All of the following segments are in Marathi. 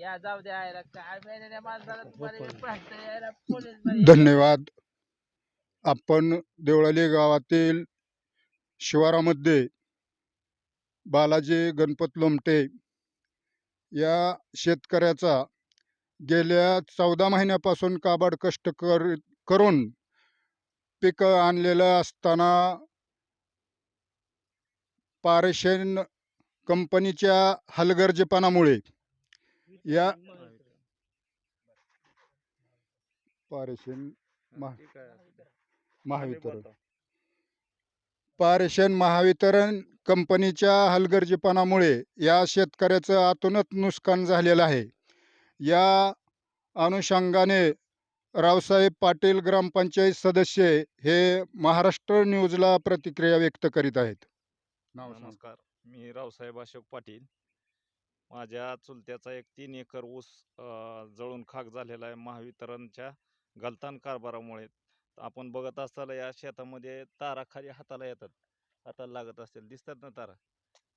या जाऊ द्या यायला काय मेलेल्या माणसाला तुम्हाला प्रश्न यायला पोलीस धन्यवाद. आपण देवळाली गावातील शिवारामध्ये बालाजी गणपत लोमटे या शेतकऱ्याचा गेल्या 14 महिन्यापासून काबाड कष्ट करून पिकं आणलेलं असताना पारेषण कंपनीच्या हलगर्जीपणामुळे या पारेषण महावितरण पारेषण महावितरण कंपनीच्या हलगर्जीपणामुळे या शेतकऱ्याचं आतूनच नुकसान झालेलं आहे. या अनुषंगाने रावसाहेब पाटील ग्रामपंचायत सदस्य हे महाराष्ट्र न्यूजला प्रतिक्रिया व्यक्त करीत आहेत. नमस्कार, मी रावसाहेब अशोक पाटील. माझ्या चुलत्याचा एक 3 एकर ऊस जळून खाक झालेला आहे महावितरणच्या गलतान कारभारामुळे. आपण बघत असताना या शेतामध्ये तारा खाली हाताला लागत असतील, दिसतात ना तारा.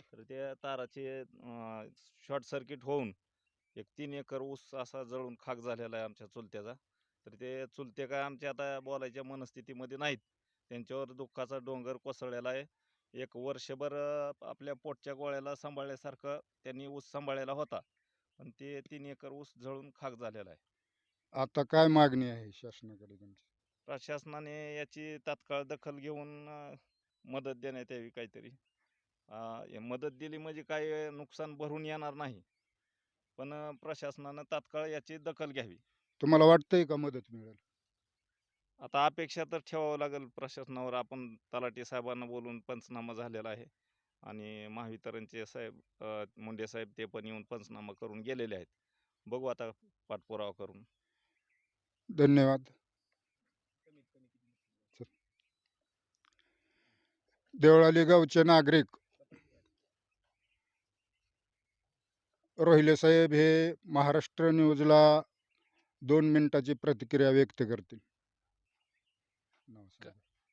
तर त्या ताराचे शॉर्ट सर्किट होऊन एक 3 एकर ऊस असा जळून खाक झालेला आहे आमच्या चुलत्याचा. तर ते चुलते काय आमच्या आता बोलायच्या मनस्थितीमध्ये नाहीत. त्यांच्यावर दुःखाचा डोंगर कोसळलेला आहे. एक वर्षभर आपल्या पोटच्या गोळ्याला सांभाळल्यासारखं त्यांनी ऊस सांभाळलेला होता, पण ते 3 एकर ऊस जळून खाक झालेला आहे. आता काय मागणी आहे शासनाकडे तुमची? प्रशासनाने याची तात्काळ दखल घेऊन मदत देण्यात यावी काहीतरी. मदत दिली म्हणजे काय नुकसान भरून येणार नाही, पण प्रशासनानं तात्काळ याची दखल घ्यावी. तुम्हाला वाटतंय का मदत मिळेल? आता अपेक्षा तर ठेवावं लागेल प्रशासनावर. आपण तलाठी साहेबांना बोलून पंचनामा झालेला आहे आणि महावितरणचे साहेब मुंडे साहेब ते पण येऊन पंचनामा करून गेलेले आहेत. बघू आता पाठपुरावा करून. धन्यवाद. देवळाली गावचे नागरिक रोहिले साहेब हे महाराष्ट्र न्यूजला 2 मिनिटाची प्रतिक्रिया व्यक्त करतील.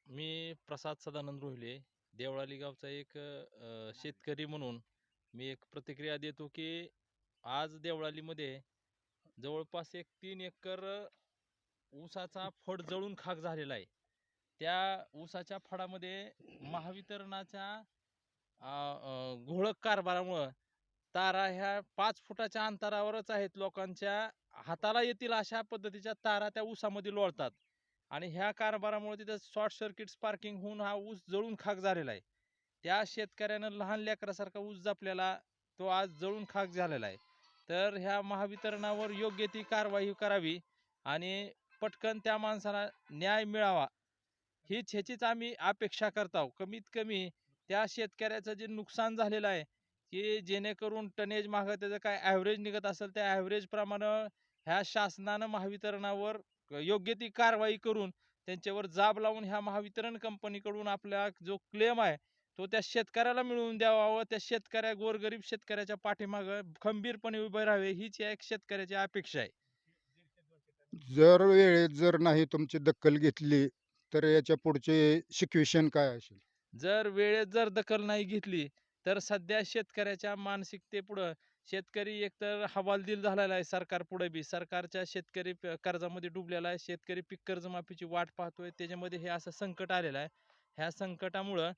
मी प्रसाद सदानंद रोहिले, देवळाली गावचा एक शेतकरी म्हणून मी एक प्रतिक्रिया देतो की आज देवळालीमध्ये जवळपास एक 3 एकर ऊसाचा फड जळून खाक झालेला आहे. त्या ऊसाच्या फडामध्ये महावितरणाच्या घोळक कारभारामुळं तारा ह्या 5 फुटाच्या अंतरावरच आहेत, लोकांच्या हाताला येतील अशा पद्धतीच्या तारा त्या ऊसामध्ये लोळतात आणि ह्या कारभारामुळे तिथं शॉर्ट सर्किट स्पार्किंग होऊन हा ऊस जळून खाक झालेला आहे. त्या शेतकऱ्यानं लहान लेकरासारखा ऊस जपलेला तो आज जळून खाक झालेला आहे. तर ह्या महावितरणावर योग्य ती कारवाई करावी आणि पटकन त्या माणसाला न्याय मिळावा ह्याचीच आम्ही अपेक्षा करतो. कमीत कमी त्या शेतकऱ्याचं जे नुकसान झालेलं आहे की जेणेकरून टनेज मागं त्याचं काय ॲव्हरेज निघत असेल त्या ॲव्हरेज प्रमाणे ह्या शासनानं महावितरणावर योग्य ती कारवाई करून त्यांच्यावर जाब लावून ह्या महावितरण कंपनीकडून आपला जो क्लेम आहे तो त्या शेतकऱ्याला मिळवून द्यावा व त्या गोरगरीब शेतकऱ्याच्या पाठीमागं खंबीरपणे उभे राहावे हीच एक शेतकऱ्याची अपेक्षा आहे. जर वेळेत जर नाही तुमची दखल घेतली तर याच्या पुढचे सिच्युएशन काय असेल? जर वेळेत जर दखल नाही घेतली तर सध्या शेतकऱ्याच्या मानसिकतेपुढं शेतकरी एकतर हवालदिल झालेला आहे. सरकार पुढे बी सरकारच्या शेतकरी कर्जामध्ये डुबलेला आहे. शेतकरी पीक कर्जमाफीची वाट पाहतोय. त्याच्यामध्ये हे असं संकट आलेलं आहे. ह्या संकटामुळं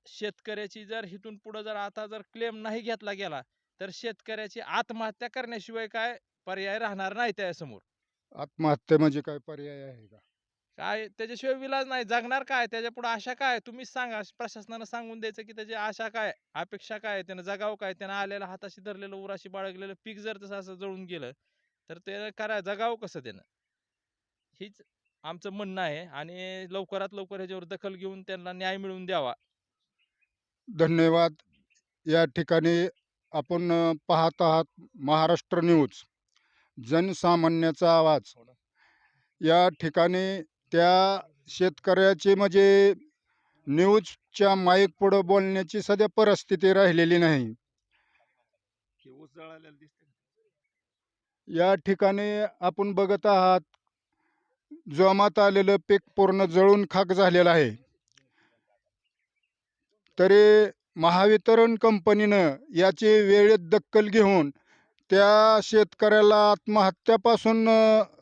शेतकऱ्याची जर इथून पुढे जर आता जर क्लेम नाही घेतला गेला तर शेतकऱ्याची आत्महत्या करण्याशिवाय काय पर्याय राहणार नाही त्यासमोर. आत्महत्या म्हणजे काय पर्याय आहे का? काय त्याच्याशिवाय विलाज नाही. जगणार काय? त्याच्या पुढे आशा काय? तुम्हीच सांगा. प्रशासनानं सांगून द्यायचं की त्याची आशा काय, अपेक्षा काय, त्यानं जगावं काय? त्यानं आलेलं हाताशी धरलेलं उराशी बाळगलेलं पीक जर तसं असं जळून गेलं तर ते जगावं कसं त्यानं? हीच आमचं म्हणणं आहे आणि लवकरात लवकर ह्याच्यावर दखल घेऊन त्यांना न्याय मिळवून द्यावा. धन्यवाद. या ठिकाणी आपण पाहत आहात महाराष्ट्र न्यूज, जनसामान्याचा आवाज. या ठिकाणी त्या शेतकऱ्याची म्हणजे न्यूजच्या माईक पुढे बोलण्याची सध्या परिस्थिती राहिलेली नाही. या ठिकाणी आपण बघत आहात जोमात आलेलं पीक पूर्ण जळून खाक झालेलं आहे. तरी महावितरण कंपनीनं याची वेळेत दखल घेऊन त्या शेतकऱ्याला आत्महत्यापासून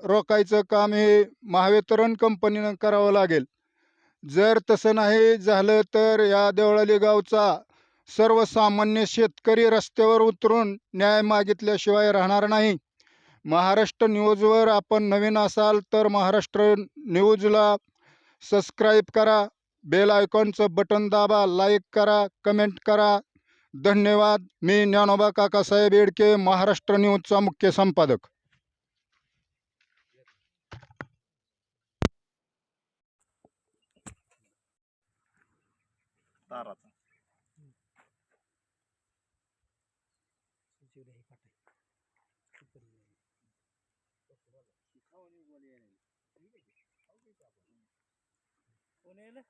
रोखायचं काम हे महावितरण कंपनीनं करावं लागेल. जर तसं नाही झालं तर या देवळाली गावचा सर्वसामान्य शेतकरी रस्त्यावर उतरून न्याय मागितल्याशिवाय राहणार नाही. महाराष्ट्र न्यूजवर आपण नवीन असाल तर महाराष्ट्र न्यूजला सबस्क्राईब करा, बेल आयकॉनचं बटन दाबा, लाईक करा, कमेंट करा. धन्यवाद. मी ज्ञानोबा काकासाहेब येडके, महाराष्ट्र न्यूजचा मुख्य संपादक. ताराचा कोण येईल?